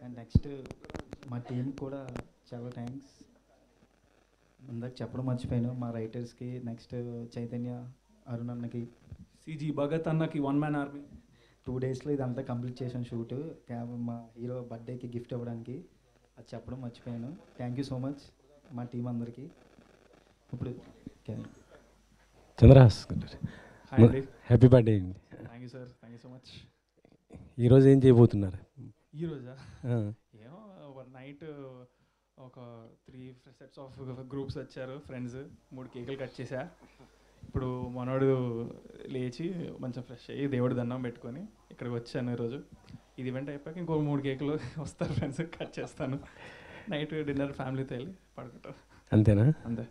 And next మా team కూడా చాలా థ్యాంక్స్. ఇందాక చెప్పడం మర్చిపోయాను, మా రైటర్స్కి, నెక్స్ట్ చైతన్య, అరుణ్ అన్నకి, సిజీ భగత్ అన్నకి 1 man army. 2 daysలో ఇదంతా కంప్లీట్ చేశాను షూట్. మా హీరో బర్త్డేకి గిఫ్ట్ ఇవ్వడానికి. అది చెప్పడం మర్చిపోయాను. థ్యాంక్ యూ సో మచ్ మా టీం అందరికీ. ఇప్పుడు చంద్రహాస్ హాయ్ అండి. హ్యాపీ బర్త్డే అండి. Thank you sir, thank you so much. ఈరోజు ఏం చేయబోతున్నారు? ఈరోజా ఏమో నైట్ ఒక 3 sets ఆఫ్ గ్రూప్స్ వచ్చారు ఫ్రెండ్స్, 3 కేకులు కట్ చేశా. ఇప్పుడు మనోడు లేచి మంచిగా ఫ్రెష్ అయ్యి దేవుడి దండం పెట్టుకొని ఇక్కడికి వచ్చాను ఈరోజు. ఇది ఈవెంట్ అయిపోయాక ఇంకో 3 కేకులు వస్తారు ఫ్రెండ్స్, కట్ చేస్తాను. నైట్ డిన్నర్ ఫ్యామిలీతో వెళ్ళి పడుకుంటాం. అంతేనా? అంతే.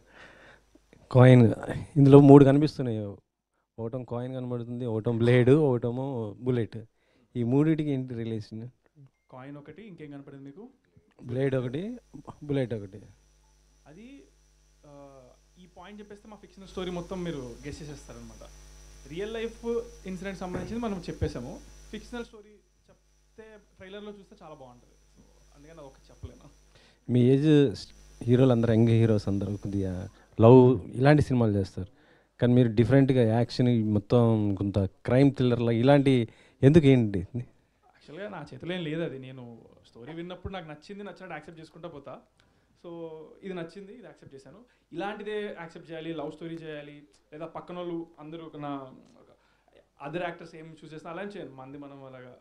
కాయిన్ ఇందులో 3 కనిపిస్తున్నాయి. ఒకటం కాయిన్ కనబడుతుంది, ఒకటం బ్లేడ్, ఒకటేమో బుల్లెట్. ఈ మూడింటికి ఏంటి రిలేషన్? కాయిన్ ఒకటి, ఇంకేం కనపడింది మీకు? బ్లేడ్ ఒకటి, బుల్లెట్ ఒకటి. అది ఈ పాయింట్ చెప్పేస్తే మా ఫిక్షనల్ స్టోరీ మొత్తం మీరు గెస్ చేసేస్తారనమాట. రియల్ లైఫ్ ఇన్సిడెంట్ సంబంధించింది మనం చెప్పేసాము. ఫిక్షనల్ స్టోరీ చెప్తే ట్రైలర్లో చూస్తే చాలా బాగుంటుంది. సో అందుకని అది ఒకటి చెప్పలేను. మీ ఏజ్ హీరోలు అందరూ, యంగ్ హీరోస్ అందరూ కొద్దిగా లవ్ ఇలాంటి సినిమాలు చేస్తారు, కానీ మీరు డిఫరెంట్గా యాక్షన్ మొత్తం కొంత క్రైమ్ థ్రిల్లర్లా ఇలాంటి ఎందుకు ఏంటి? యాక్చువల్గా నా చేతిలో ఏం లేదు. అది నేను స్టోరీ విన్నప్పుడు నాకు నచ్చింది, నచ్చినట్టు యాక్సెప్ట్ చేసుకుంటా పోతా. సో ఇది నచ్చింది, ఇది యాక్సెప్ట్ చేశాను. ఇలాంటిదే యాక్సెప్ట్ చేయాలి, లవ్ స్టోరీ చేయాలి, లేదా పక్కన వాళ్ళు అందరూ నా అదర్ యాక్టర్స్ ఏం చూస్ చేస్తున్నా అలా చేయను. మంది మనం అలాగా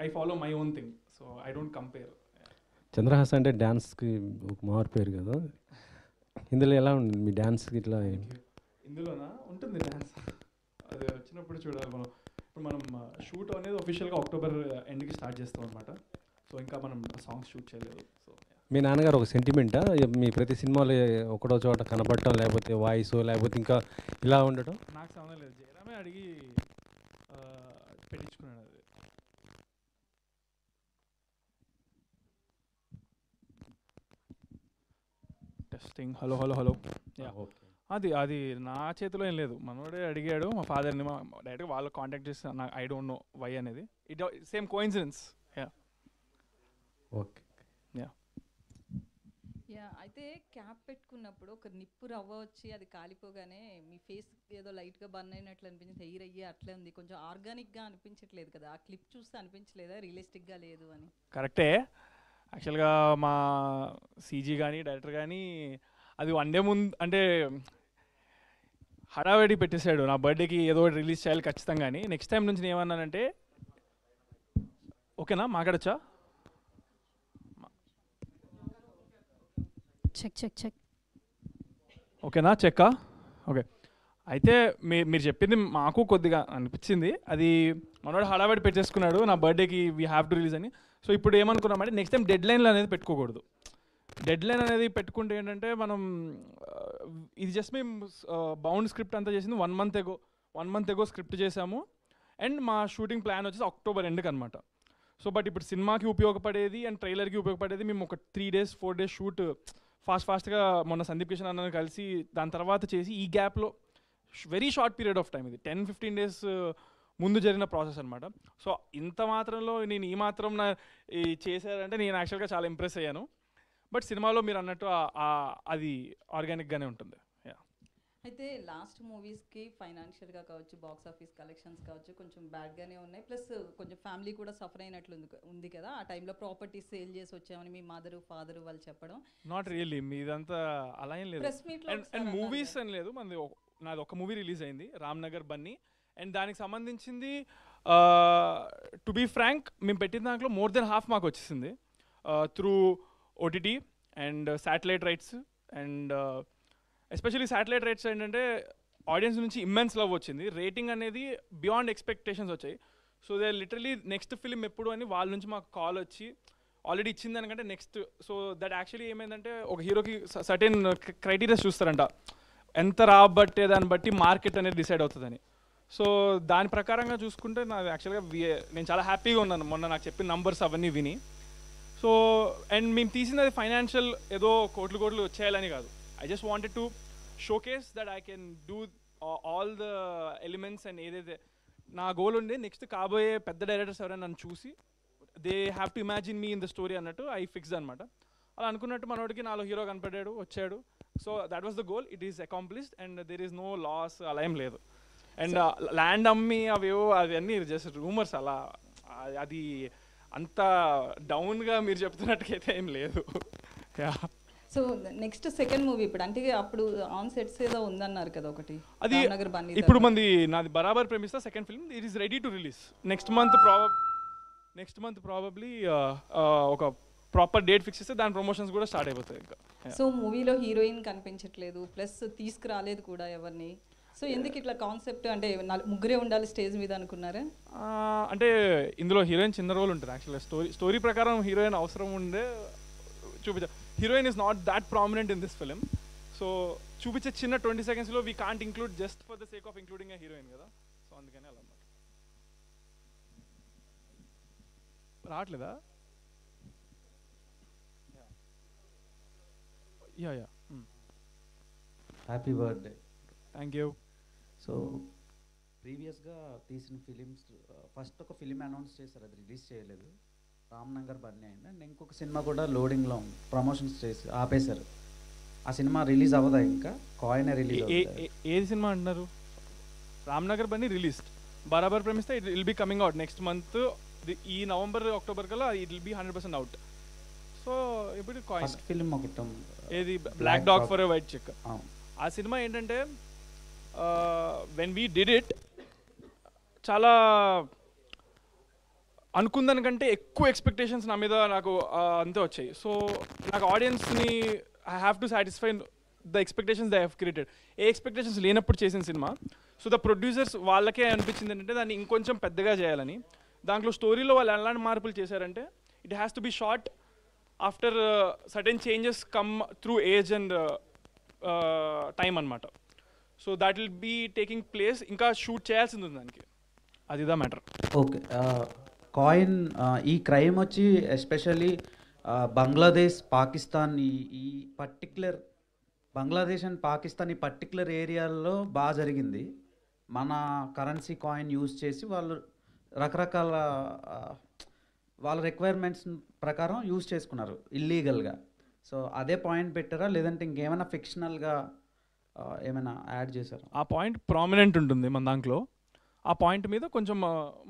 I follow my own thing. So I don't compare. Chandrahas అంటే డ్యాన్స్కి ఒక మారు పేరు కదా, ఇందులో ఎలా ఉంది మీ డ్యాన్స్కి? ఇట్లా ఇందులోనా ఉంటుంది డ్యాన్స్, అది వచ్చినప్పుడు చూడాలి మనం. ఇప్పుడు మనం షూట్ అనేది ఒఫిషియల్గా అక్టోబర్ ఎండ్కి స్టార్ట్ చేస్తాం అనమాట. సో ఇంకా మనం సాంగ్స్ షూట్ చేయలేదు. సో మీ నాన్నగారు ఒక సెంటిమెంటా మీ ప్రతి సినిమాలో ఒకటో చోట కనపడటం, లేకపోతే వాయిస్, లేకపోతే ఇంకా ఇలా ఉండటం? నాకు సంబంధం లేదు, జయరామే అడిగి పెట్టించుకున్నాడు అది. టెస్టింగ్. Hello hello hello. అది అది నా చేతిలో ఏం లేదు, మనోడే అడిగాడు మా ఫాదర్ని. డైరెక్ట్గా వాళ్ళు కాంటాక్ట్ చేస్తే నాకు ఐ డోంట్ నో వై అనేది. It same coincidence. ఓకే. అయితే క్యాప్ పెట్టుకున్నప్పుడు ఒక నిప్పు రవ్వ వచ్చి అది కాలిపోగానే మీ ఫేస్ ఏదో లైట్గా బర్న్ అయినట్లు అనిపించింది, హెయిర్ అయ్యి అట్లే ఉంది, కొంచెం ఆర్గానిక్గా అనిపించట్లేదు కదా? ఆ క్లిప్ చూస్తే అనిపించలేదా రియలిస్టిక్గా లేదు అని? కరెక్టే. యాక్చువల్గా మా సీజీ కానీ డైరెక్టర్ కానీ అది 1 day ముందు అంటే హడావిడి పెట్టేశాడు. నా బర్త్డేకి ఏదో రిలీజ్ చేయాలి ఖచ్చితంగా అని. నెక్స్ట్ టైం నుంచి నేను ఏమన్నానంటే, ఓకేనా మాట్లాడచ్చా? Check check check. ఓకేనా, చెక్కా? ఓకే. అయితే మీరు చెప్పింది మాకు కొద్దిగా అనిపించింది. అది మనోడు హడావిడి పెట్టేసుకున్నాడు నా బర్త్డేకి వీ హ్యావ్ టు రిలీజ్ అని. సో ఇప్పుడు ఏమనుకున్నామంటే నెక్స్ట్ టైం డెడ్ లైన్లు అనేది పెట్టుకోకూడదు. డెడ్ లైన్ అనేది పెట్టుకుంటే ఏంటంటే మనం ఇది జస్ట్ మేము బౌండ్ స్క్రిప్ట్ అంతా చేసింది 1 month ago స్క్రిప్ట్ చేసాము. అండ్ మా షూటింగ్ ప్లాన్ వచ్చేసి అక్టోబర్ ఎండ్కి అనమాట. సో బట్ ఇప్పుడు సినిమాకి ఉపయోగపడేది అండ్ ట్రైలర్కి ఉపయోగపడేది మేము ఒక 3 days 4 days షూట్ ఫాస్ట్గా మొన్న సందీప్ కిషన్ అన్న కలిసి దాని తర్వాత చేసి ఈ గ్యాప్లో very short period of time, ఇది 10-15 days ముందు జరిగిన ప్రాసెస్ అనమాట. సో ఇంత మాత్రంలో నేను ఈ మాత్రం చేశారంటే నేను యాక్చువల్గా చాలా ఇంప్రెస్ అయ్యాను. బట్ సినిమాలో మీరు అన్నట్టు అది ఆర్గానిక్గానే ఉంటుంది. అయితే లాస్ట్ మూవీస్కి ఫైనాన్షియల్గా కావచ్చు, బాక్స్ ఆఫీస్ కలెక్షన్స్ కావచ్చు, కొంచెం బ్యాడ్గానే ఉన్నాయి. ప్లస్ కొంచెం ఫ్యామిలీ కూడా సఫర్ అయినట్లు ఉంది కదా. ఆ టైంలో ప్రాపర్టీస్ సేల్ చేసి వచ్చామని మీ మదరు ఫాదరు వాళ్ళు చెప్పడం. నాట్ రియల్లీ, మీదంతా అలా ఏం లేదు. అండ్ మూవీస్ అని లేదు, నాది ఒక మూవీ రిలీజ్ అయింది, రామ్నగర్ బన్నీ. అండ్ దానికి సంబంధించింది టు బీ ఫ్రాంక్ మేము పెట్టిన దాంట్లో మోర్ దెన్ హాఫ్ మాకు వచ్చేసింది through OTT and satellite rights. And especially satellite rights ఏంటంటే ఆడియన్స్ నుంచి ఇమ్మెన్స్ లవ్ వచ్చింది, రేటింగ్ అనేది బియాండ్ ఎక్స్పెక్టేషన్స్ వచ్చాయి. So they literally next film ఎప్పుడు అని వాళ్ళ నుంచి మాకు కాల్ వచ్చి ఆల్రెడీ ఇచ్చింది దానికంటే నెక్స్ట్. సో దట్ యాక్చువల్లీ ఏమైందంటే ఒక హీరోకి సర్టెన్ క్రైటీరియాస్ చూస్తారంట, ఎంత రాబట్టే దాన్ని బట్టి మార్కెట్ అనేది డిసైడ్ అవుతుందని. సో దాని ప్రకారంగా చూసుకుంటే నాకు యాక్చువల్గా నేను చాలా హ్యాపీగా ఉన్నాను మొన్న నాకు చెప్పిన నంబర్స్ అవన్నీ విని. సో అండ్ మేము తీసింది అది ఫైనాన్షియల్ ఏదో కోట్లు వచ్చేయాలని కాదు. I just wanted to showcase that I can do all the elements and ఏదైతే నా గోల్ ఉండే నెక్స్ట్ కాబోయే పెద్ద డైరెక్టర్స్ ఎవరైనా నన్ను చూసి they have to imagine me in the story అన్నట్టు ఐ ఫిక్స్డ్ అనమాట. అలా అనుకున్నట్టు మనోడికి నాలో హీరో కనపడ్డాడు, వచ్చాడు. So that was the goal, it is accomplished and there is no loss, అలా ఏం లేదు. అండ్ ల్యాండ్ అమ్మి అవేవో అవన్నీ జస్ట్ రూమర్స్, అలా అది అంత డౌన్గా మీరు చెప్తున్నట్టుకైతే ఏం లేదు. సో నెక్స్ట్ సెకండ్ మూవీ ఇప్పుడు అంటే అప్పుడు ఆన్ సెట్స్ ఏదో ఉందన్నారు కదా ఒకటి, అది రామ్నగర్ బన్నీ. ఇప్పుడు మంది నాది Barabar Premistha second film, it is ready to release next month probably ఒక ప్రాపర్ డేట్ ఫిక్స్ చేస్తే దాని ప్రమోషన్స్ కూడా స్టార్ట్ అయిపోతాయి ఇంకా. సో మూవీలో హీరోయిన్ కనిపించట్లేదు, ప్లస్ తీసుకురాలేదు కూడా ఎవరిని. సో ఎందుకు ఇట్లా కాన్సెప్ట్ అంటే ముగ్గురే ఉండాలి స్టేజ్ మీద అనుకున్నారా? అంటే ఇందులో హీరోయిన్ చిన్న రోల్ ఉంటుంది యాక్చువల్గా. స్టోరీ ప్రకారం హీరోయిన్ అవసరం ఉండే చూపించ, heroine is not that prominent in this film. So చూపించే చిన్న 20 secondsలో we can't include just for the sake of including a heroine కదా. సో అందుకని అలా అన్నమాట. రావట్లేదా? Yeah happy birthday. Thank you. So ప్రీవియస్గా తీసిన ఫిలిమ్స్ ఫస్ట్ ఒక ఫిలిం అనౌన్స్ చేశారు, అది రిలీజ్ చేయలేదు, రామ్నగర్ బన్నీ అయింది. అండ్ ఇంకొక సినిమా కూడా లోడింగ్లో ప్రమోషన్స్ చేసి ఆపేశారు. ఆ సినిమా రిలీజ్ అవ్వదా ఇంకా? Coin release. ఏది సినిమా అంటున్నారు? రామ్నగర్ బన్నీ రిలీజ్డ్, బరాబర్ ప్రేమిస్తే it will be coming out next month. ఈ నవంబర్ అక్టోబర్ కల్లా it will be 100% out. So ఇప్పుడు కాయిన్ ఫిలిం ఒకటి ఏది black dog for a white check. ఆ సినిమా ఏంటంటే వెన్ వీ డిడ్ ఇట్ చాలా అనుకున్న దానికంటే ఎక్కువ ఎక్స్పెక్టేషన్స్ నా మీద నాకు అంతే వచ్చాయి. సో నాకు ఆడియన్స్ని I have to satisfy the expectations they have created. A expectations లేనప్పుడు చేసిన సినిమా. సో ద ప్రొడ్యూసర్స్ వాళ్ళకే అనిపించింది ఏంటంటే దాన్ని ఇంకొంచెం పెద్దగా చేయాలని. దాంట్లో స్టోరీలో వాళ్ళు ఎలాంటి మార్పులు చేశారంటే it has to be short after certain changes come through age and time అనమాట. So that will be taking place, ఇంకా షూట్ చేయాల్సింది ఉంది దానికి, అది దా మ్యాటర్. ఓకే, కాయిన్ ఈ క్రైమ్ వచ్చి ఎస్పెషల్లీ బంగ్లాదేశ్, పాకిస్తాన్, ఈ పర్టిక్యులర్ బంగ్లాదేశ్ అండ్ పాకిస్తాన్ ఈ పర్టిక్యులర్ ఏరియాల్లో బాగా జరిగింది. మన కరెన్సీ కాయిన్ యూజ్ చేసి వాళ్ళు రకరకాల వాళ్ళ రిక్వైర్మెంట్స్ ప్రకారం యూజ్ చేసుకున్నారు ఇల్లీగల్గా. సో అదే పాయింట్ పెట్టారా లేదంటే ఇంకేమైనా ఫిక్షనల్గా ఏమైనా యాడ్ చేశారా? ఆ పాయింట్ ప్రామినెంట్ ఉంటుంది మన దాంట్లో. ఆ పాయింట్ మీద కొంచెం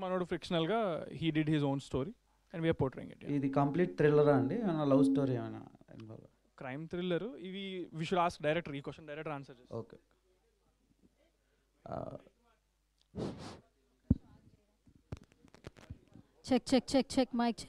మనోడు ఫ్రిక్షనల్గా he did his own story and we are portraying it. ఇది కంప్లీట్ థ్రిల్లరా అండి? ఏమైనా లవ్ స్టోరీ ఏమైనా ఇన్వాల్వ్? Crime thriller. ఇవి వి షుడ్ ఆస్క్ డైరెక్టర్, ఈ క్వశ్చన్ డైరెక్టర్ ఆన్సర్ చేస్తారు. Okay. Check mic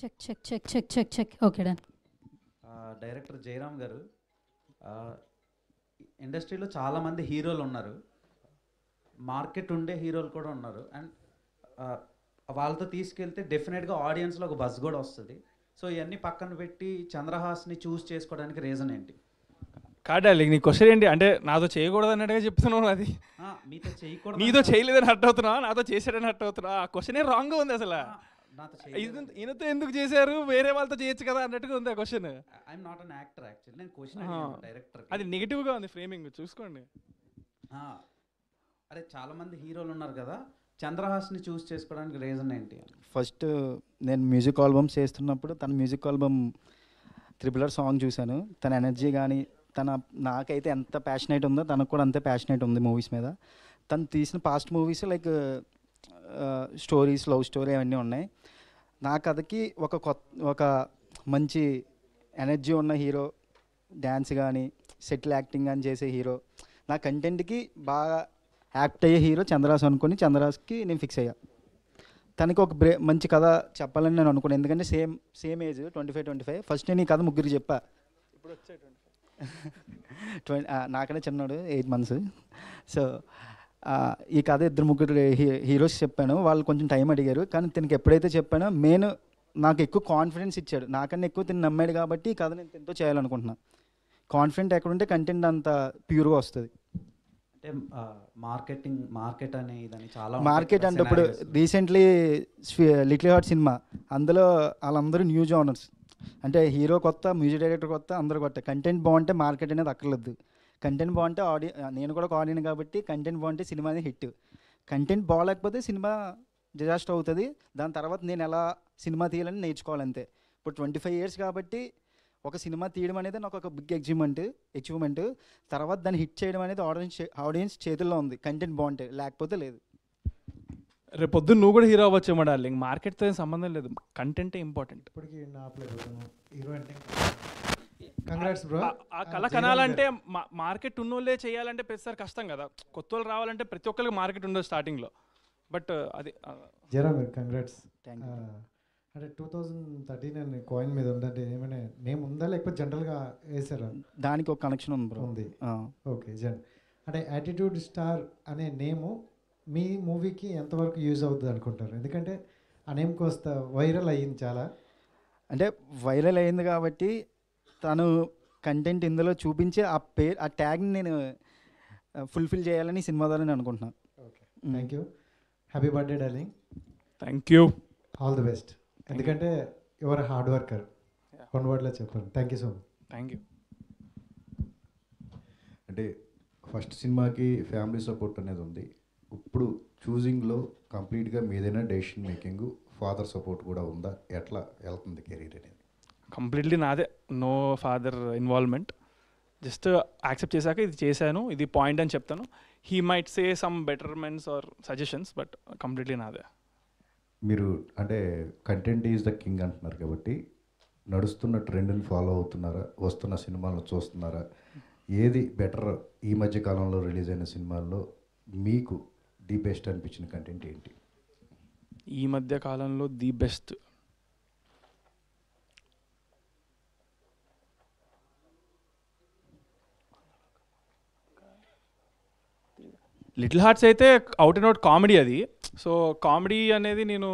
check. Check. Okay done. Director Jayaram garu, ఇండస్ట్రీలో చాలామంది హీరోలు ఉన్నారు, మార్కెట్ ఉండే హీరోలు కూడా ఉన్నారు. అండ్ వాళ్ళతో తీసుకెళ్తే డెఫినెట్గా ఆడియన్స్లో ఒక బజ్ కూడా వస్తుంది. సో ఇవన్నీ పక్కన పెట్టి చంద్రహాస్ని చూస్ చేసుకోవడానికి రీజన్ ఏంటి? కాడాలి నీ క్వశ్చన్ ఏంటి అంటే నాతో చేయకూడదు అన్నట్టుగా చెప్తున్నావు. అది మీతో చేయకూడదు, నీతో చేయలేదని హర్ట్ అవుతున్నా, నాతో చేశాడని హర్ట్ అవుతున్నా. ఆ క్వశ్చనే రాంగ్గా ఉంది అసలు. ఈయనతో ఎందుకు చేశారు, వేరే వాళ్ళతో చేయొచ్చు కదా అన్నట్టుగా ఉంది ఆ question. I'm not an actor actually, నేను క్వశ్చన్ డైరెక్టర్. అది నెగిటివ్గా ఉంది ఫ్రేమింగ్, చూసుకోండి. అరే చాలామంది హీరోలు ఉన్నారు కదా, చంద్రహాస్ని చూస్ చేసుకోవడానికి రీజన్ ఏంటి? ఫస్ట్ నేను మ్యూజిక్ ఆల్బమ్స్ చేస్తున్నప్పుడు తన మ్యూజిక్ ఆల్బమ్ RRR సాంగ్ చూశాను. తన ఎనర్జీ కానీ నాకైతే ఎంత ప్యాషనేట్ ఉందో తనకు కూడా అంతే ప్యాషనేట్ ఉంది మూవీస్ మీద. తను తీసిన past movies like stories, love story అవన్నీ ఉన్నాయి. నా కథకి ఒక మంచి ఎనర్జీ ఉన్న హీరో, డ్యాన్స్ కానీ సెటిల్ యాక్టింగ్ కానీ చేసే హీరో, నా కంటెంట్కి బాగా యాక్ట్ అయ్యే హీరో చంద్రహాస్ అనుకుని చంద్రహాస్కి నేను ఫిక్స్ అయ్యా. తనకి ఒక మంచి కథ చెప్పాలని నేను అనుకున్నాను. ఎందుకంటే సేమ్ ఏజ్ 25. ఫస్ట్ నేను ఈ కథ ముగ్గురికి చెప్పా. ఇప్పుడు వచ్చాయి నాకనే చిన్నాడు 8 months. సో ఈ కథ 2-3 హీరోస్ చెప్పాను. వాళ్ళు కొంచెం టైం అడిగారు. కానీ తనకి ఎప్పుడైతే చెప్పానో మెయిన్ నాకు ఎక్కువ కాన్ఫిడెన్స్ ఇచ్చాడు. నాకన్నా ఎక్కువ తిని నమ్మాడు కాబట్టి ఈ కథ నేను ఎంతో చేయాలనుకుంటున్నా. కాన్ఫిడెంట్ ఎక్కడుంటే కంటెంట్ అంత ప్యూర్గా వస్తుంది. అంటే మార్కెట్ అనే ఇదని చాలా మార్కెట్ అంటే ఇప్పుడు రీసెంట్లీ లిటిల్ హార్ట్ సినిమా, అందులో వాళ్ళందరూ న్యూ జోనర్స్, అంటే హీరో కొత్త, మ్యూజిక్ డైరెక్టర్ కొత్త, అందరూ కొత్త. కంటెంట్ బాగుంటే మార్కెట్ అనేది అక్కర్లేదు. కంటెంట్ బాగుంటే నేను కూడా ఒక ఆడియన్ కాబట్టి కంటెంట్ బాగుంటే సినిమా అనేది హిట్. కంటెంట్ బాగాలేకపోతే సినిమా డిజాస్టర్ అవుతుంది. దాని తర్వాత నేను ఎలా సినిమా తీయాలని నేర్చుకోవాలంతే. ఇప్పుడు 25 years కాబట్టి ఒక సినిమా తీయడం అనేది నాకు ఒక బిగ్ అచీవ్మెంట్. తర్వాత దాన్ని హిట్ చేయడం అనేది ఆడియన్స్ చేతుల్లో ఉంది. కంటెంట్ బాగుంటే, లేకపోతే లేదు. రేపు పొద్దున్న నువ్వు కూడా హీరో అవ్వచ్చేమో డార్లింగ్. మార్కెట్తో ఏం సంబంధం లేదు, కంటెంటే ఇంపార్టెంట్. ఇప్పటికీ నా హీరో అంటే కంగ్రాట్స్ బ్రో. ఆ కళ కనాలంటే మార్కెట్ ఉన్నోళ్ళే చేయాలంటే ప్రతిసారి కష్టం కదా. కొత్త వాళ్ళు రావాలంటే ప్రతి ఒక్కరికి మార్కెట్ ఉండదు స్టార్టింగ్లో. బట్ అది జరా మీరు కంగ్రాట్స్. Thank you. అంటే 2013 అని కాయిన్ మీద ఉందంటే ఏమైనా నేమ్ ఉందా లేకపోతే జనరల్గా వేసారా? దానికి ఒక కనెక్షన్ ఉంది బ్రో. ఉంది. ఓకే. అంటే యాటిట్యూడ్ స్టార్ అనే నేము మీ మూవీకి ఎంతవరకు యూజ్ అవుతుంది అనుకుంటారు? ఎందుకంటే ఆ నేమ్ కోస్త వైరల్ అయ్యింది చాలా. అంటే వైరల్ అయింది కాబట్టి తను కంటెంట్ ఇందులో చూపించి ఆ ట్యాగ్ని నేను ఫుల్ఫిల్ చేయాలని సినిమా ద్వారా నేను అనుకుంటున్నాను. Okay, thank you. Happy birthday darling. Thank you. All the best. ఎందుకంటే యువర్ హార్డ్ వర్కర్. వన్ వర్డ్లో చెప్పండి. Thank you so much. Thank you. అంటే ఫస్ట్ సినిమాకి ఫ్యామిలీ సపోర్ట్ అనేది ఉంది. ఇప్పుడు చూజింగ్లో కంప్లీట్గా మీదైనా డెసిషన్ మేకింగ్, ఫాదర్ సపోర్ట్ కూడా ఉందా? ఎట్లా వెళ్తుంది కెరీర్ అనేది? కంప్లీట్లీ నాదే, no father involvement. Just accept చేశాక ఇది చేశాను, ఇది పాయింట్ అని చెప్తాను. He might say some betterments or suggestions, but completely నాదే. మీరు అంటే కంటెంట్ ఈజ్ ద కింగ్ అంటున్నారు కాబట్టి నడుస్తున్న ట్రెండ్ని ఫాలో అవుతున్నారా? వస్తున్న సినిమాలను చూస్తున్నారా? ఏది బెటర్? ఈ మధ్య కాలంలో రిలీజ్ అయిన సినిమాల్లో మీకు ది బెస్ట్ అనిపించిన కంటెంట్ ఏంటి? ఈ మధ్య కాలంలో ది బెస్ట్ లిటిల్ హార్ట్స్ అయితే అవుట్ అండ్ అవుట్ కామెడీ అది. సో కామెడీ అనేది నేను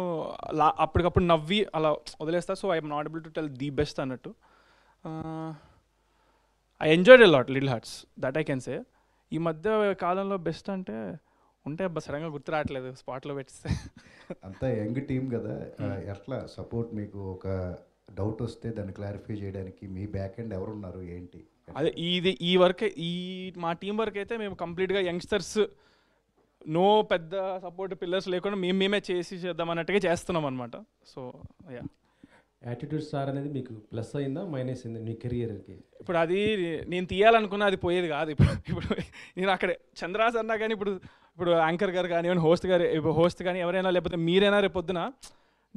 అప్పటికప్పుడు నవ్వి అలా వదిలేస్తా. So I'm not able to tell the best అన్నట్టు. I enjoyed a lot Little Hearts, that I can say. ఈ మధ్య కాలంలో బెస్ట్ అంటే ఉంటే సడన్గా గుర్తు రావట్లేదు స్పాట్లో పెట్టిస్తే. అంతా యంగ్ టీం కదా, ఎట్లా సపోర్ట్? మీకు ఒక డౌట్ వస్తే దాన్ని క్లారిఫై చేయడానికి మీ బ్యాక్ ఎండ్ ఎవరున్నారు ఏంటి? అదే ఈ వర్క్, మా టీం వర్క్ అయితే మేము కంప్లీట్గా యంగ్స్టర్స్, నో పెద్ద సపోర్ట్ పిల్లర్స్ లేకుండా మేమే చేద్దాం అన్నట్టుగా చేస్తున్నాం అనమాట. So yeah. యాటిట్యూడ్ స్టార్ అనేది మీకు ప్లస్ అయిందా మైనస్ అయిందా మీ కెరియర్కి? ఇప్పుడు అది నేను తీయాలనుకున్నా అది పోయేది కాదు. ఇప్పుడు నేను అక్కడే చంద్రాస్ అన్నా కానీ ఇప్పుడు యాంకర్ గారు కానీ హోస్ట్ కానీ ఎవరైనా, లేకపోతే మీరైనా రేపొద్దున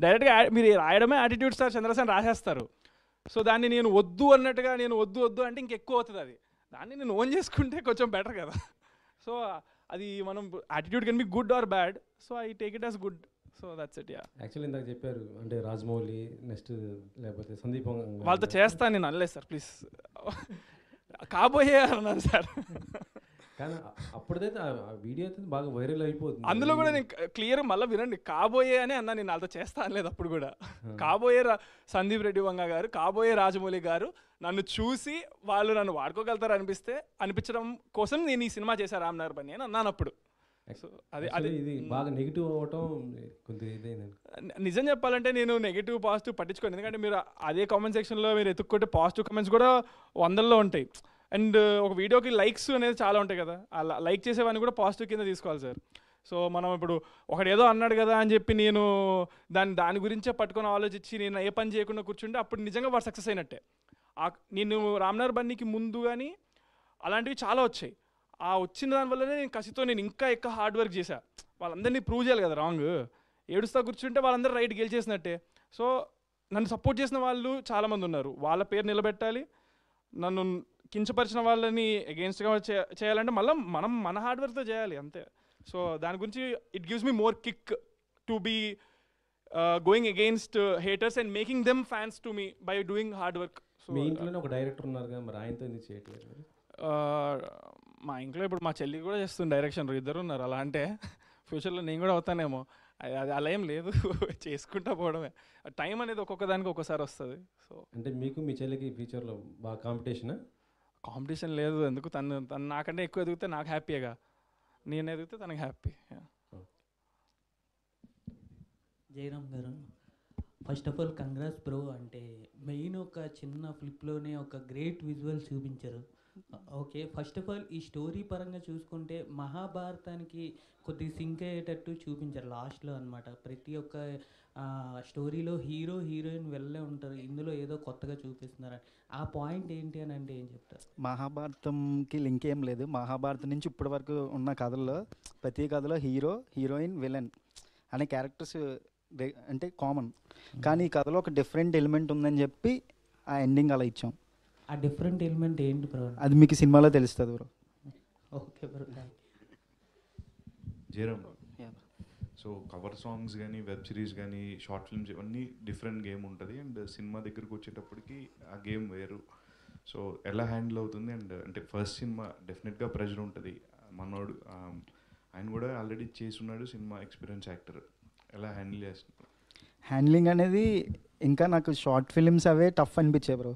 డైరెక్ట్గా మీరు రాయడమే యాటిట్యూడ్ స్టార్ చంద్రాస్ అని రాసేస్తారు. సో దాన్ని నేను వద్దు అన్నట్టుగా నేను వద్దు అంటే ఇంకెక్కువ అవుతుంది. అది దాన్ని నేను ఓన్ చేసుకుంటే కొంచెం బెటర్ కదా. సో అది మనం attitude can be good or bad, so I take it as good. So that's it. Yeah. Actually ఇందాక చెప్పారు అంటే రాజమౌళి నెక్స్ట్ లేకపోతే సందీప్ వాళ్ళతో చేస్తాను నేను అనలేదు సార్, ప్లీజ్. కాబోయే అన్నాను సార్. కానీ అప్పుడైతే ఆ వీడియో అయితే బాగా వైరల్ అయిపోతుంది. అందులో కూడా నేను క్లియర్ మళ్ళీ వినండి, కాబోయే అని అన్నా. నేను వాళ్ళతో చేస్తా అనలేదు అప్పుడు కూడా. కాబోయే సందీప్ రెడ్డి వంగ గారు, కాబోయే రాజమౌళి గారు నన్ను చూసి వాళ్ళు నన్ను వాడుకోగలుగుతారు అనిపించడం కోసం నేను ఈ సినిమా చేశాను రామ్నగర్ బన్నీ అని అన్నాను అప్పుడు. సో అది ఇది బాగా నెగిటివ్ అవ్వటం కొద్దిగా ఇదైంది. నిజం చెప్పాలంటే నేను నెగిటివ్ పాజిటివ్ పట్టించుకోను. ఎందుకంటే మీరు అదే కామెంట్ సెక్షన్లో మీరు ఎత్తుక్కుంటే పాజిటివ్ కామెంట్స్ కూడా 100లో ఉంటాయి. అండ్ ఒక వీడియోకి లైక్స్ అనేది చాలా ఉంటాయి కదా, అలా లైక్ చేసేవాడిని కూడా పాజిటివ్ కింద తీసుకోవాలి సార్. సో మనం ఇప్పుడు ఒకడేదో అన్నాడు కదా అని చెప్పి నేను దాని గురించే పట్టుకొని ఆలోచించి నేను ఏ పని చేయకుండా కూర్చుంటే అప్పుడు నిజంగా వాడు సక్సెస్ అయినట్టే. నేను రామ్నగర్ బన్నీకి ముందు కానీ అలాంటివి చాలా వచ్చాయి. ఆ వచ్చిన దానివల్లనే నేను కసితో నేను ఇంకా ఎక్కువ హార్డ్ వర్క్ చేశా. వాళ్ళందరినీ ప్రూవ్ చేయాలి కదా రాంగ్. ఏడుస్తా కూర్చుంటే వాళ్ళందరూ రైట్ గెలిచేసినట్టే. సో నన్ను సపోర్ట్ చేసిన వాళ్ళు చాలామంది ఉన్నారు, వాళ్ళ పేరు నిలబెట్టాలి. నన్ను కించపరిచిన వాళ్ళని అగెయిన్స్ట్గా చేయాలంటే మళ్ళీ మనం మన హార్డ్ వర్క్తో చేయాలి అంతే. సో దాని గురించి it gives me more kick to be going against haters and making them fans to me by doing hard work. So మీ ఇంట్లోనే ఒక డైరెక్టర్ ఉన్నారు కదా, మరి ఆయనతో ఎందుకు చేయట్లేదు? మా ఇంట్లో ఇప్పుడు మా చెల్లి కూడా చేస్తుంది డైరెక్షన్, ఇద్దరు ఉన్నారు. అలా అంటే ఫ్యూచర్లో నేను కూడా అవుతానేమో. అది అలా ఏం లేదు, చేసుకుంటా పోవడమే. టైం అనేది ఒక్కొక్క దానికి ఒక్కోసారి వస్తుంది. సో అంటే మీకు మీ చెల్లికి ఫ్యూచర్లో బాగా కాంపిటీషనా? కాంపిటీషన్ లేదు, ఎందుకు తను నాకంటే ఎక్కువ ఎదిగితే నాకు హ్యాపీగా, నేను ఎదిగితే తనకి హ్యాపీ. జయరామ్ గారు, first of all congrats bro. అంటే మెయిన్ ఒక చిన్న ఫ్లిప్లోనే ఒక గ్రేట్ విజువల్ చూపించారు. ఓకే, ఫస్ట్ ఆఫ్ ఆల్ ఈ స్టోరీ పరంగా చూసుకుంటే మహాభారతానికి కొద్దిగా సింక్ అయ్యేటట్టు చూపించారు లాస్ట్లో అనమాట. ప్రతి ఒక్క స్టోరీలో హీరో హీరోయిన్ వెళ్ళే ఉంటారు, ఇందులో ఏదో కొత్తగా చూపిస్తున్నారు. ఆ పాయింట్ ఏంటి అని అంటే ఏం చెప్తారు? మహాభారతంకి లింక్ ఏం లేదు. మహాభారతం నుంచి ఇప్పటి వరకు ఉన్న కథల్లో ప్రతి కథలో హీరో హీరోయిన్ విలన్ అనే క్యారెక్టర్స్ అంటే కామన్. కానీ ఈ కథలో ఒక డిఫరెంట్ ఎలిమెంట్ ఉందని చెప్పి ఆ ఎండింగ్ అలా ఇచ్చాం. ఆ డిఫరెంట్ ఎలిమెంట్ ఏంటి బ్రో? అది మీకు సినిమాలో తెలుస్తుంది bro. Okay bro. Jayaram, so cover songs కానీ వెబ్ సిరీస్ కానీ షార్ట్ ఫిల్మ్స్ ఇవన్నీ డిఫరెంట్ గేమ్ ఉంటుంది. అండ్ సినిమా దగ్గరికి వచ్చేటప్పటికి ఆ గేమ్ వేరు. సో ఎలా హ్యాండిల్ అవుతుంది? అండ్ అంటే ఫస్ట్ సినిమా డెఫినెట్గా ప్రెషర్ ఉంటుంది. మనోడు ఆయన కూడా ఆల్రెడీ చేసున్నాడు, సినిమా ఎక్స్పీరియన్స్ యాక్టర్. ఎలా హ్యాండిల్ చేస్తున్నారు? హ్యాండ్లింగ్ అనేది ఇంకా నాకు షార్ట్ ఫిలిమ్స్ అవే టఫ్ అనిపించాయి బ్రో.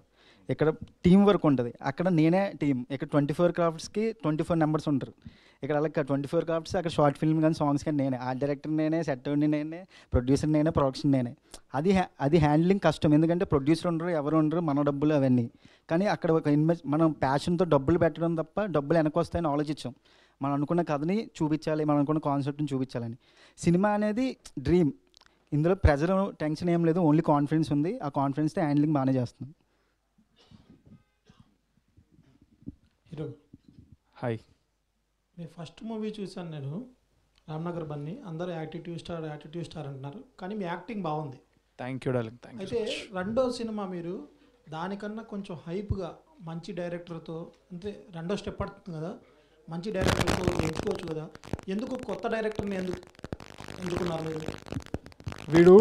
ఇక్కడ టీం వర్క్ ఉంటుంది, అక్కడ నేనే టీం. ఇక్కడ 24 క్రాఫ్ట్స్కి 24 నెంబర్స్ ఉంటారు. ఇక్కడ అలా 24 క్రాఫ్ట్స్, అక్కడ షార్ట్ ఫిల్మ్ కానీ సాంగ్స్ కానీ నేనే, ఆర్ట్ డైరెక్టర్ నేనే, సెట్టర్ని నేనే, ప్రొడ్యూసర్ నేనే, ప్రొడక్షన్ నేనే. అది హ్యాండ్లింగ్ కష్టం, ఎందుకంటే ప్రొడ్యూసర్ ఉండరు, ఎవరు ఉండరు, మన డబ్బులు అవన్నీ. కానీ అక్కడ ఒక మనం ప్యాషన్తో డబ్బులు పెట్టడం తప్ప డబ్బులు వెనక వస్తాయని ఆలోచించాం. మనం అనుకున్న కథని చూపించాలి, మనం అనుకున్న కాన్సెప్ట్ని చూపించాలని. సినిమా అనేది డ్రీమ్, ఇందులో ప్రెజర్ టెన్షన్ ఏం లేదు, ఓన్లీ కాన్ఫిడెన్స్ ఉంది. ఆ కాన్ఫిడెన్స్తో హ్యాండ్లింగ్ బాగానే చేస్తున్నాం. హీరో హాయ్, మీ ఫస్ట్ మూవీ చూశాను నేను, రామ్నగర్ బన్నీ. అందరూ యాటిట్యూడ్ స్టార్ అంటున్నారు, కానీ మీ యాక్టింగ్ బాగుంది. Thank you darling, thank you. అయితే రెండో సినిమా మీరు దానికన్నా కొంచెం హైప్గా మంచి డైరెక్టర్తో, అంటే రెండో స్టెప్ పడుతుంది కదా, మంచి డైరెక్టర్తో ఎంచుకోవచ్చు కదా. ఎందుకు కొత్త డైరెక్టర్ని ఎందుకున్నారు మీరు? వీడు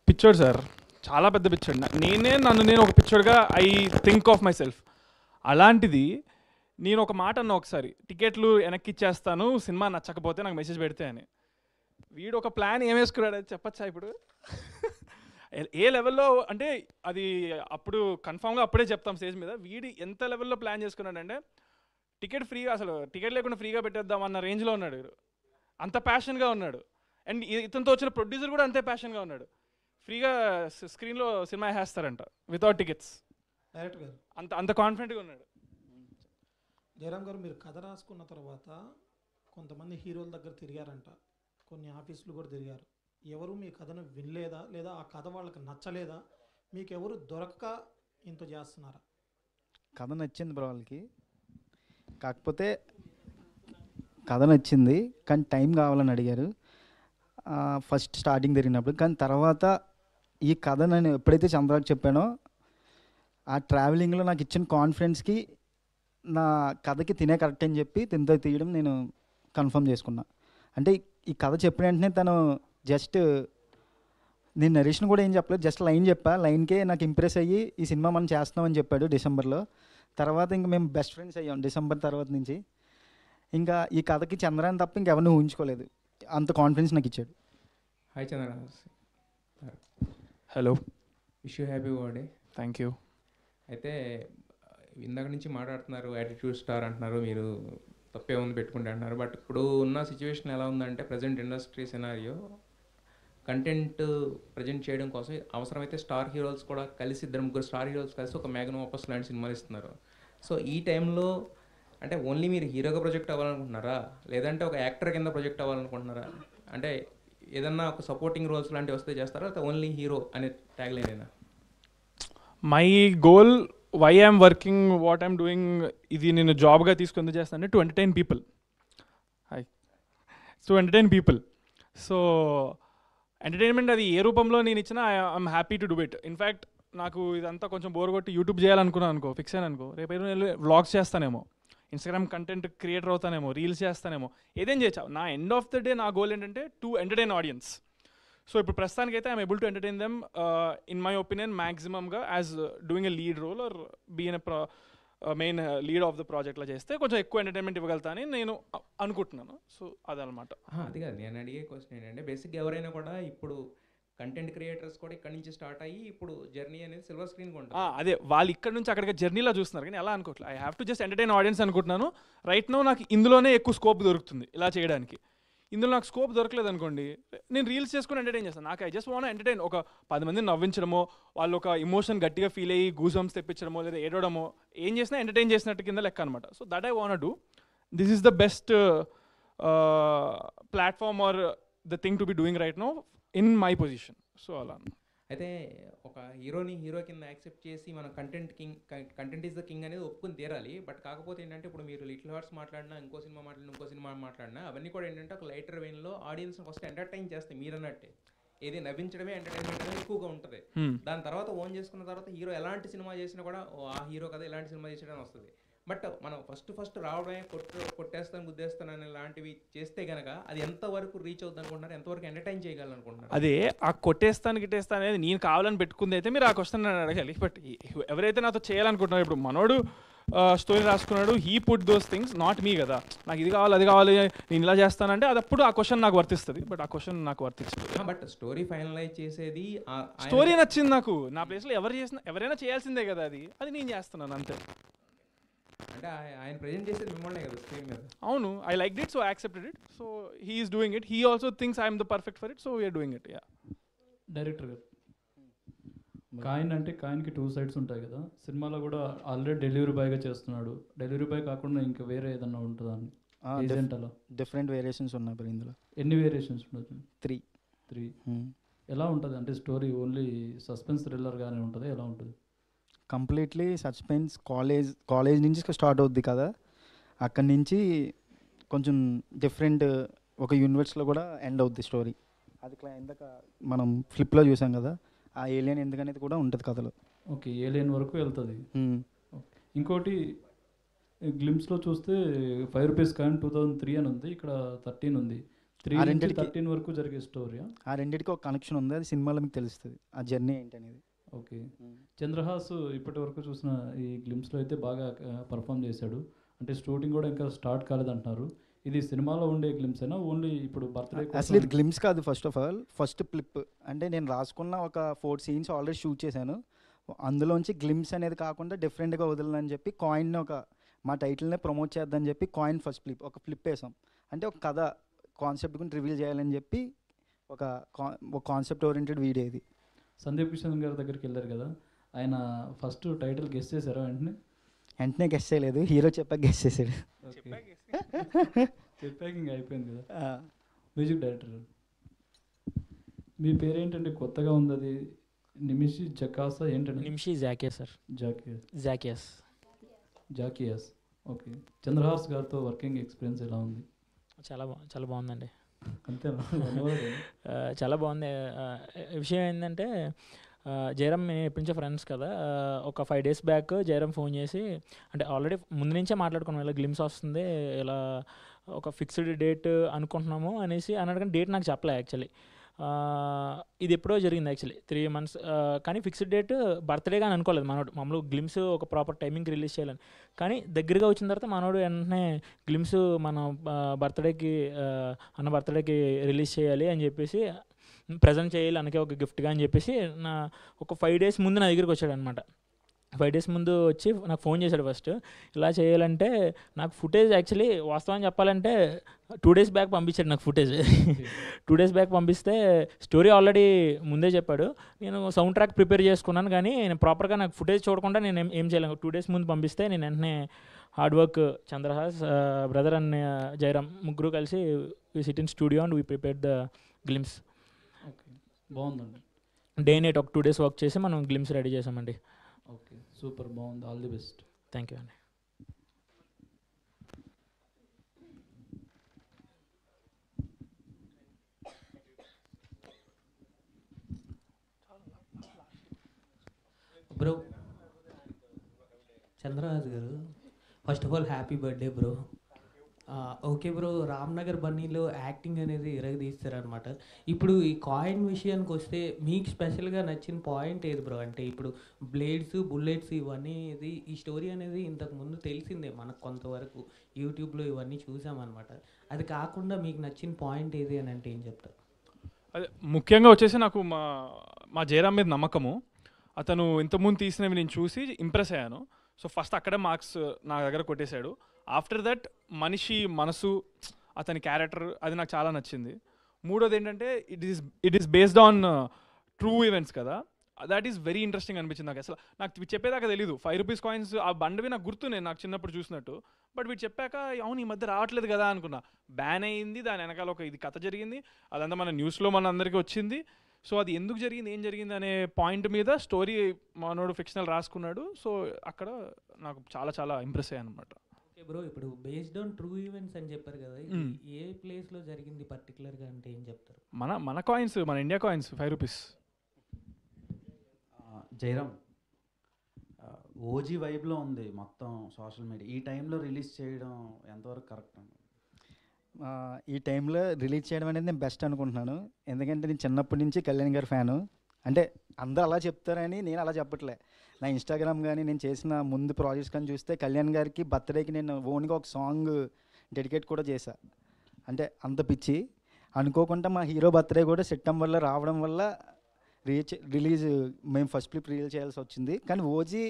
పిచ్చోడు సార్, చాలా పెద్ద పిచ్చోడు. నేను ఒక పిచ్చోడుగా I think of myself. అలాంటిది నేను ఒక మాట అన్నా ఒకసారి, టికెట్లు వెనక్కి ఇచ్చేస్తాను సినిమా నచ్చకపోతే నాకు మెసేజ్ పెడితే అని. వీడు ఒక ప్లాన్ ఏం వేసుకున్నాడు అది చెప్పచ్చా ఇప్పుడు? ఏ లెవెల్లో అంటే అది అప్పుడు కన్ఫామ్గా అప్పుడే చెప్తాం స్టేజ్ మీద. వీడు ఎంత లెవెల్లో ప్లాన్ చేసుకున్నాడంటే టికెట్ ఫ్రీగా, అసలు టికెట్ లేకుండా ఫ్రీగా పెట్టేద్దాం అన్న రేంజ్లో ఉన్నాడు వీడు. అంత ప్యాషన్గా ఉన్నాడు. అండ్ ఇతనితో వచ్చిన ప్రొడ్యూసర్ కూడా అంతే ప్యాషన్గా ఉన్నాడు. ఫ్రీగా స్క్రీన్లో సినిమా వేస్తారంట వితౌట్ టికెట్స్. డైరెక్టర్ గారు అంత కాన్ఫిడెంట్గా ఉన్నాడు. జయరామ్ గారు, మీరు కథ రాసుకున్న తర్వాత కొంతమంది హీరోల దగ్గర తిరిగారంట, కొన్ని ఆఫీసులు కూడా తిరిగారు. ఎవరు మీ కథను వినలేదా, లేదా ఆ కథ వాళ్ళకి నచ్చలేదా? మీకు ఎవరు దొరక్క ఇంత చేస్తున్నారా? కథ నచ్చింది బ్రో వాళ్ళకి, కాకపోతే కథ నచ్చింది కానీ టైం కావాలని అడిగారు ఫస్ట్ స్టార్టింగ్ జరిగినప్పుడు. కానీ తర్వాత ఈ కథ నేను ఎప్పుడైతే చంద్రాకి చెప్పానో, ఆ ట్రావెలింగ్లో నాకు ఇచ్చిన కాన్ఫిడెన్స్కి నా కథకి తినే కరెక్ట్ అని చెప్పి తినతో తీయడం నేను కన్ఫర్మ్ చేసుకున్నా. అంటే ఈ కథ చెప్పిన వెంటనే తను జస్ట్, నేను నరేషన్ కూడా ఏం చెప్పలేదు, జస్ట్ లైన్ చెప్పా. లైన్కే నాకు ఇంప్రెస్ అయ్యి ఈ సినిమా మనం చేస్తున్నామని చెప్పాడు డిసెంబర్లో. తర్వాత ఇంకా మేము బెస్ట్ ఫ్రెండ్స్ అయ్యాం డిసెంబర్ తర్వాత నుంచి. ఇంకా ఈ కథకి చంద్రాన్ని తప్ప ఇంకెవరిని ఊహించుకోలేదు, అంత కాన్ఫిడెన్స్ నాకు ఇచ్చాడు. Hi Chandra. Hello, wish you happy birthday. Thank you. అయితే ఇందాక నుంచి మాట్లాడుతున్నారు, యాటిట్యూడ్ స్టార్ అంటున్నారు, మీరు తప్పే ఉంది పెట్టుకుంటే అంటున్నారు. బట్ ఇప్పుడు ఉన్న సిచ్యువేషన్ ఎలా ఉందంటే, present industry scenario content present చేయడం కోసం అవసరమైతే స్టార్ హీరోస్ కూడా కలిసి, 2-3 స్టార్ హీరోస్ కలిసి ఒక మ్యాగ్నమ్ ఆపస్ లాంటి సినిమాలు ఇస్తున్నారు. సో ఈ టైంలో అంటే ఓన్లీ మీరు హీరోగా ప్రొజెక్ట్ అవ్వాలనుకుంటున్నారా, లేదంటే ఒక యాక్టర్ కింద ప్రొజెక్ట్ అవ్వాలనుకుంటున్నారా? అంటే ఏదన్నా ఒక సపోర్టింగ్ రోల్స్ లాంటివి వస్తే చేస్తారా, లేకపోతే ఓన్లీ హీరో అనే tag line? My goal, why I'm working, what I'm doing, ఇది నేను జాబ్గా తీసుకొని చేస్తాను to entertain people. So entertainment అది ఏ రూపంలో నేను ఇచ్చినా I'm happy to do it. In fact నాకు ఇదంతా కొంచెం బోర్ కొట్టి యూట్యూబ్ చేయాలనుకున్నాను అనుకో, ఫిక్స్ అయ్యాను అనుకో, రేపు నేను వ్లాగ్స్ చేస్తానేమో, ఇన్స్టాగ్రామ్ కంటెంట్ క్రియేటర్ అవుతానేమో, రీల్స్ చేస్తానేమో, ఏదేం చేయొచ్చు. నా ఎండ్ ఆఫ్ ద డే నా గోల్ ఏంటంటే టు ఎంటర్టైన్ ఆడియన్స్. సో ఇప్పుడు ప్రస్తుతానికి అయితే I'm able to entertain them in my opinion మ్యాక్సిమమ్గా as doing a lead role or be in a main lead of the ప్రాజెక్ట్లో చేస్తే కొంచెం ఎక్కువ ఎంటర్టైన్మెంట్ ఇవ్వగలుగుతా అని నేను అనుకుంటున్నాను. సో అదనమాట. అది కాదు నేను అడిగే క్వశ్చన్ ఏంటంటే బేసిక్గా ఎవరైనా కూడా ఇప్పుడు కంటెంట్ క్రియేటర్స్ కూడా ఇక్కడ నుంచి స్టార్ట్ అయ్యి ఇప్పుడు జర్నీ అనేది సిల్వర్ స్క్రీన్ ఉంటుంది. అదే వాళ్ళు ఇక్కడ నుంచి అక్కడికి జర్నీలో చూస్తున్నారు కానీ ఎలా అనుకోవట్లేదు. I have to just entertain audience అనుకుంటున్నాను. రైట్ నో నాకు ఇందులోనే ఎక్కువ స్కోప్ దొరుకుతుంది ఇలా చేయడానికి. ఇందులో నాకు స్కోప్ దొరకలేదు అనుకోండి, నేను రీల్స్ చేసుకుని ఎంటర్టైన్ చేస్తాను. నాకు ఐ జస్ట్ వాంట్ ఎంటర్టైన్. ఒక 10 మందిని నవ్వించడమో, వాళ్ళు ఒక ఇమోషన్ గట్టిగా ఫీల్ అయ్యి గూజంస్ తెప్పించడమో లేదా ఏడవడమో ఏం చేసినా ఎంటర్టైన్ చేసినట్టు కింద లెక్క అనమాట. So that I want do. This is the best platform or the thing to be doing right no in my position. So అలా అయితే ఒక హీరోని హీరో కింద యాక్సెప్ట్ చేసి మనం కంటెంట్ ఈజ్ ద కింగ్ అనేది ఒప్పుకుని తీరాలి. బట్ కాకపోతే ఏంటంటే ఇప్పుడు మీరు లిటిల్ హార్ట్స్ మాట్లాడినా, ఇంకో సినిమా మాట్లాడినా అవన్నీ కూడా ఏంటంటే ఒక లైటర్ వేన్లో ఆడియన్స్ ఫస్ట్ ఎంటర్టైన్ చేస్తాయి. మీరు అన్నట్టే ఏది నవ్వించడమే ఎంటర్టైన్మెంట్ అనేది ఎక్కువగా ఉంటుంది. దాని తర్వాత ఓన్ చేసుకున్న తర్వాత హీరో ఎలాంటి సినిమా చేసినా కూడా ఆ హీరో కదా ఎలాంటి సినిమా చేసాడని వస్తుంది. బట్ మనం ఫస్ట్ రావడమే కొట్టేస్తాను గుద్దేస్తాను అని లాంటివి చేస్తే కనుక అది ఎంతవరకు రీచ్ అవుతుంది అనుకుంటున్నారు, ఎంతవరకు ఎంటర్టైన్ చేయగలను అనుకుంటున్నారు? అదే ఆ కొట్టేస్తాను గిట్టేస్తాను అనేది నేను కావాలని పెట్టుకుంది అయితే మీరు ఆ క్వశ్చన్ అడగాలి. బట్ ఎవరైతే నాతో చేయాలనుకుంటున్నారో, ఇప్పుడు మనోడు స్టోరీ రాసుకున్నాడు, he put those things, not me కదా. నాకు ఇది కావాలి అది కావాలి నేను ఇలా చేస్తానంటే అది అప్పుడు ఆ క్వశ్చన్ నాకు వర్తిస్తుంది. బట్ ఆ క్వశ్చన్ నాకు వర్తించదు. బట్ స్టోరీ ఫైనలైజ్ చేసేది స్టోరీ నచ్చింది నాకు. నా ప్లేస్లో ఎవరైనా చేయాల్సిందే కదా, అది నేను చేస్తున్నాను అంతే. అంటే ఆయన ప్రెజెంట్ చేసేది మిమ్మల్నే కదా స్క్రీన్ మీద. అవును, I like it, so I accepted it. So he is doing it. He also thinks I'm the perfect for it, so we're doing it. Yeah. Director గారు, కాయిన్ అంటే కాయిన్కి 2 సైడ్స్ ఉంటాయి కదా. సినిమాలో కూడా ఆల్రెడీ డెలివరీ బాయ్గా చేస్తున్నాడు. డెలివరీ బాయ్ కాకుండా ఇంకా వేరే ఏదన్నా ఉంటుందా అని? ఏజెంట్ అలా డిఫరెంట్ వేరియేషన్స్ ఉన్నాయి మరి ఇందులో. ఎన్ని వేరియేషన్స్ ఉండొచ్చు? 3. ఎలా ఉంటుంది అంటే స్టోరీ ఓన్లీ సస్పెన్స్ థ్రిల్లర్గానే ఉంటుంది, ఎలా ఉంటుంది? Completely suspense. కాలేజ్ నుంచి స్టార్ట్ అవుద్ది కదా, అక్కడి నుంచి కొంచెం డిఫరెంట్ ఒక యూనివర్స్లో కూడా ఎండ్ అవుద్ది స్టోరీ. అది ఇందాక మనం ఫ్లిప్లో చూసాం కదా, ఆ ఏలియన్ ఎందుకనేది కూడా ఉంటుంది కథలో. ఓకే, ఏలియన్ వరకు వెళ్తుంది. ఇంకోటి గ్లిమ్స్లో చూస్తే 5 రూపీస్ కాయిన్ 2003 అని ఉంది, ఇక్కడ 13 ఉంది. 3 నుంచి 13 వరకు జరిగే స్టోరీ. ఆ రెండింటికి ఒక కనెక్షన్ ఉంది, అది సినిమాలో మీకు తెలుస్తుంది ఆ జర్నీ ఏంటనేది. ఓకే. చంద్రహాస్ ఇప్పటి వరకు చూసిన ఈ గ్లిమ్స్లో అయితే బాగా పర్ఫామ్ చేశాడు. అంటే షూటింగ్ కూడా ఇంకా స్టార్ట్ కాలేదంటున్నారు. ఇది సినిమాలో ఉండే గ్లిమ్స్ అయినా ఓన్లీ ఇప్పుడు బర్త్డే? అసలు ఇది గ్లిమ్స్ కాదు. First of all first clip అంటే నేను రాసుకున్న ఒక 4 సీన్స్ ఆల్రెడీ షూట్ చేశాను. అందులోంచి గ్లిమ్స్ అనేది కాకుండా డిఫరెంట్గా వదలని చెప్పి కాయిన్ ఒక మా టైటిల్నే ప్రమోట్ చేద్దామని చెప్పి కాయిన్ ఫస్ట్ ఒక ఫ్లిప్ వేసాం. అంటే ఒక కథ కాన్సెప్ట్ గురించి రివీల్ చేయాలని చెప్పి ఒక కాన్సెప్ట్ ఓరియంటెడ్ వీడియో ఇది. సందీప్ కిషన్ గారి దగ్గరికి వెళ్ళారు కదా, ఆయన ఫస్ట్ టైటిల్ గెస్ చేశారా? వెంటనే గెస్ చేయలేదు, హీరో చెప్పాక గెస్ చేశాడు. చెప్పాక ఇంకా అయిపోయింది కదా. మ్యూజిక్ డైరెక్టర్ మీ పేరేంటంటే కొత్తగా ఉంది, అది నిమిషి జకాసా ఏంటంటే? నిమిషి జాకియస్ సార్. జాకియస్. ఓకే. చంద్రహాస్ గారితో వర్కింగ్ ఎక్స్పీరియన్స్ ఎలా ఉంది? చాలా బాగుందండి. అంతేనా? చాలా బాగుంది. విషయం ఏంటంటే జయరామ్ నేను ఎప్పటి నుంచో ఫ్రెండ్స్ కదా. ఒక 5 డేస్ బ్యాక్ జయరామ్ ఫోన్ చేసి, అంటే ఆల్రెడీ ముందు నుంచే మాట్లాడుకున్నాం ఇలా గ్లిమ్స్ వస్తుంది, ఇలా ఒక ఫిక్స్డ్ డేట్ అనుకుంటున్నాము అనేసి అన్నాడు. కానీ డేట్ నాకు చెప్పలే యాక్చువల్లీ. ఇది ఎప్పుడో జరిగింది యాక్చువల్లీ 3 months. కానీ ఫిక్స్డ్ డేట్ బర్త్డేగా అని అనుకోలేదు మనోడు. మామూలు గ్లిమ్స్ ఒక ప్రాపర్ టైమింగ్కి రిలీజ్ చేయాలని. కానీ దగ్గరగా వచ్చిన తర్వాత మనోడు వెంటనే గ్లిమ్స్ మన బర్త్డేకి రిలీజ్ చేయాలి అని చెప్పేసి, ప్రజెంట్ చేయాలి అనకే ఒక గిఫ్ట్గా అని చెప్పేసి ఒక 5 days ముందు నా దగ్గరికి వచ్చాడు అనమాట. 5 days ముందు వచ్చి నాకు ఫోన్ చేశాడు. ఫస్ట్ ఇలా చేయాలంటే నాకు ఫుటేజ్ యాక్చువల్లీ వాస్తవాన్ని చెప్పాలంటే 2 days బ్యాక్ పంపించాడు నాకు ఫుటేజ్. 2 days బ్యాక్ పంపిస్తే స్టోరీ ఆల్రెడీ ముందే చెప్పాడు. నేను సౌండ్ ట్రాక్ ప్రిపేర్ చేసుకున్నాను, కానీ నేను ప్రాపర్గా నాకు ఫుటేజ్ చూడకుండా నేను ఏం చేయలేను. 2 days ముందు పంపిస్తే నేను వెంటనే hard work Chandrahas brother and Jayaram ముగ్గురు కలిసి we sit in studio and we prepared the glimpse. Okay, బాగుందండి. డే నైట్ ఒక 2 days వర్క్ చేసి మనం గ్లిమ్స్ రెడీ చేసామండి. ఓకే, సూపర్, బాగుంది. All the best. Thank you అండి. Bro Chandraraj garu, first of all happy birthday bro. Okay bro, Ramnagar బన్నీలో acting అనేది ఇరగదీస్తారనమాట. ఇప్పుడు ఈ కాయిన్ విషయానికి వస్తే మీకు స్పెషల్గా నచ్చిన పాయింట్ ఏది బ్రో? అంటే ఇప్పుడు బ్లేడ్స్, బుల్లెట్స్ ఇవన్నీ ఈ స్టోరీ అనేది ఇంతకు ముందు తెలిసిందే మనకు కొంతవరకు, యూట్యూబ్లో ఇవన్నీ చూసామన్నమాట. అది కాకుండా మీకు నచ్చిన పాయింట్ ఏది అని అంటే ఏం చెప్తారు? అదే ముఖ్యంగా వచ్చేసి నాకు మా జయరామ్ మీద నమ్మకము. అతను ఇంతకుముందు తీసినవి నేను చూసి ఇంప్రెస్ అయ్యాను. సో ఫస్ట్ అక్కడే మార్క్స్ నా దగ్గర కొట్టేశాడు. ఆఫ్టర్ దట్ మనిషి మనసు, అతని క్యారెక్టర్ అది నాకు చాలా నచ్చింది. మూడోది ఏంటంటే it is based on true events కదా, దట్ ఈస్ వెరీ ఇంట్రెస్టింగ్ అనిపించింది నాకు. అసలు నాకు చెప్పేదాకా తెలీదు. 5 రూపీస్ కాయిన్స్ ఆ బండవి నాకు గుర్తు, నేను నాకు చిన్నప్పుడు చూసినట్టు. బట్ వీడు చెప్పాక అవును ఈ మధ్య రావట్లేదు కదా అనుకున్నా. బ్యాన్ అయ్యింది, దాని వెనకాల ఒక ఇది కథ జరిగింది, అదంతా మన న్యూస్లో మన అందరికీ వచ్చింది. సో అది ఎందుకు జరిగింది, ఏం జరిగింది అనే పాయింట్ మీద స్టోరీ మనోడు ఫిక్షనల్ రాసుకున్నాడు. సో అక్కడ నాకు చాలా చాలా ఇంప్రెస్ అయ్యాను అనమాట. ఓకే బ్రో, ఇప్పుడు బేస్డ్ ఆన్ ట్రూ ఈవెంట్స్ అని చెప్పారు కదా, ఏ ప్లేస్లో జరిగింది పర్టికులర్గా అంటే ఏం చెప్తారు? మన కాయిన్స్, మన India coins 5 rupees. Jayaram, OG వైబ్లో ఉంది మొత్తం సోషల్ మీడియా. ఈ టైంలో రిలీజ్ చేయడం ఎంతవరకు కరెక్ట్ అండి? ఈ టైంలో రిలీజ్ చేయడం అనేది నేను బెస్ట్ అనుకుంటున్నాను. ఎందుకంటే నేను చిన్నప్పటి నుంచి కళ్యాణ్ గారి ఫ్యాను. అంటే అందరూ అలా చెప్తారని నేను అలా చెప్పట్లే. నా ఇన్స్టాగ్రామ్ కానీ నేను చేసిన ముందు ప్రాజెక్ట్స్ కానీ చూస్తే కళ్యాణ్ గారికి బర్త్డేకి నేను ఓన్గా ఒక సాంగ్ డెడికేట్ కూడా చేశా. అంటే అంత పిచ్చి. అనుకోకుండా మా హీరో బర్త్డే కూడా సెప్టెంబర్లో రావడం వల్ల రిలీజ్ మేము ఫస్ట్ క్లిప్ రిలీజ్ చేయాల్సి వచ్చింది. కానీ ఓజీ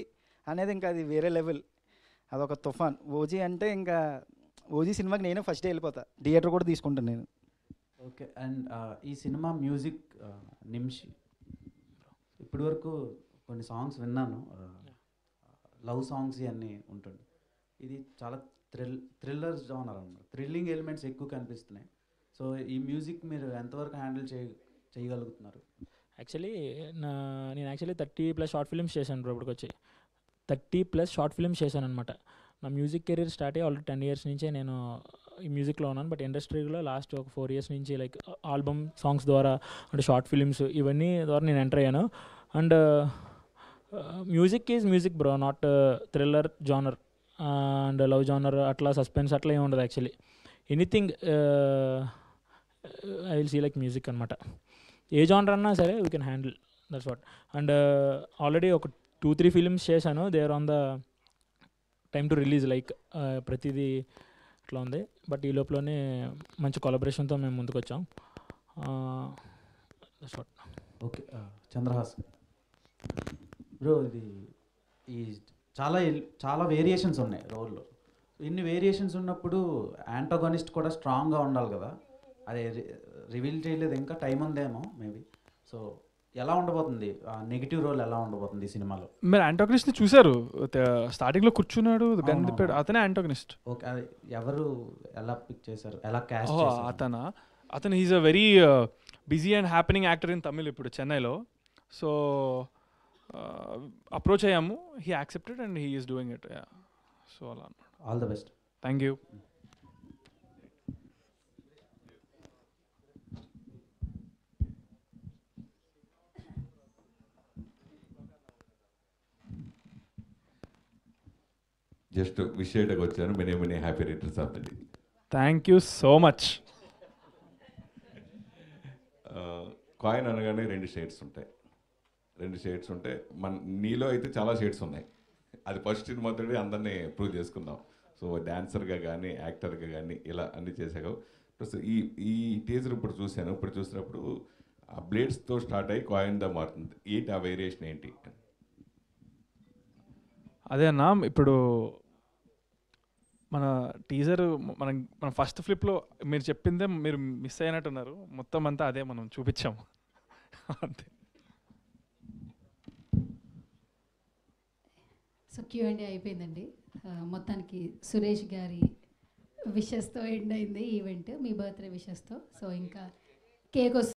అనేది ఇంకా అది వేరే లెవెల్, అదొక తుఫాన్. ఓజీ అంటే ఇంకా ఓజీ సినిమాకి నేనే ఫస్ట్ డే వెళ్ళిపోతా, థియేటర్ కూడా తీసుకుంటాను నేను. ఓకే, అండ్ ఈ సినిమా మ్యూజిక్ నిమిషి ఇప్పటి వరకు కొన్ని సాంగ్స్ విన్నాను, లవ్ సాంగ్స్ ఇవన్నీ ఉంటుంది. ఇది చాలా థ్రిల్లర్ జానర్ అన్నమాట, థ్రిల్లింగ్ ఎలిమెంట్స్ ఎక్కువ కనిపిస్తున్నాయి. సో ఈ మ్యూజిక్ మీరు ఎంతవరకు హ్యాండిల్ చేయగలుగుతున్నారు? యాక్చువల్లీ నేను 30+ షార్ట్ ఫిల్మ్స్ చేశాను బ్రో. ఇప్పటికి వచ్చి 30+ షార్ట్ ఫిల్మ్స్ చేశాను అనమాట. నా మ్యూజిక్ కెరీర్ స్టార్ట్ అయ్యి ఆల్రెడీ 10 years నుంచే నేను ఈ మ్యూజిక్లో ఉన్నాను. బట్ ఇండస్ట్రీలో లాస్ట్ ఒక 4 years నుంచి లైక్ ఆల్బమ్ సాంగ్స్ ద్వారా, అంటే షార్ట్ ఫిల్మ్స్ ఇవన్నీ ద్వారా నేను ఎంటర్ అయ్యాను. And music is music bro, not thriller genre and love genre అట్లా సస్పెన్స్ అట్లా ఏమి ఉండదు. Actually anything I will see like music అనమాట. ఏ జానర్ అన్నా సరే we can handle, that's what. And already ఒక 2-3 ఫిలిమ్స్ చేశాను, they are on the time to release. Like ప్రతిదీ ఇట్లా ఉంది. బట్ ఈ లోపలనే మంచి కొలాబరేషన్తో మేము ముందుకు వచ్చాం. That's what. Okay, Chandrahas bro, ఇది ఈ చాలా వేరియేషన్స్ ఉన్నాయి రోల్లో. ఇన్ని వేరియేషన్స్ ఉన్నప్పుడు యాంటోగనిస్ట్ కూడా స్ట్రాంగ్గా ఉండాలి కదా, అదే రివీల్ చేయలేదు, ఇంకా టైం ఉందేమో మేబీ. సో ఎలా ఉండబోతుంది, నెగిటివ్ రోల్ ఎలా ఉండబోతుంది ఈ సినిమాలో? మీరు యాంటోగనిస్ట్ని చూశారు, స్టార్టింగ్లో కూర్చున్నాడు గన్ తిప్పాడు, అతనే యాంటోగనిస్ట్. ఓకే, అది ఎవరు ఎలా పిక్ చేశారు, ఎలా క్యాస్ట్ చేశారు? అతను he's a very busy and happening actor in Tamil ఇప్పుడు చెన్నైలో. సో అప్రోచ్ అయ్యాము, he accepted and he is doing it. So అలా అన్నాడు. All the best. Thank you. Just wish చేయడానికి వచ్చాను. Many happy returns of the day. Thank you so much. Coin అనగానే 2 shades ఉంటాయి. నీలో అయితే చాలా షేడ్స్ ఉన్నాయి. అది ఫస్ట్ మొదటి అందరినీ ప్రూవ్ చేసుకుందాం. సో డాన్సర్గా కానీ యాక్టర్గా కానీ ఇలా అన్నీ చేసావు. ప్లస్ ఈ టీజర్ ఇప్పుడు చూశాను. ఇప్పుడు చూసినప్పుడు ఆ బ్లేడ్స్తో స్టార్ట్ అయ్యి కాయిన్గా మారుతుంది. ఏంటి ఆ వేరియేషన్ ఏంటి? అదే అన్న, ఇప్పుడు మన టీజర్ మన ఫస్ట్ ఫ్లిప్లో మీరు చెప్పిందే మీరు మిస్ అయినట్టున్నారు. మొత్తం అంతా అదే మనం చూపించాము అంతే. సో Q&A అయిపోయిందండి. మొత్తానికి సురేష్ గారి విషెస్తో ఎండ్ అయింది ఈవెంట్, మీ బర్త్డే విషెస్తో. సో ఇంకా కేక్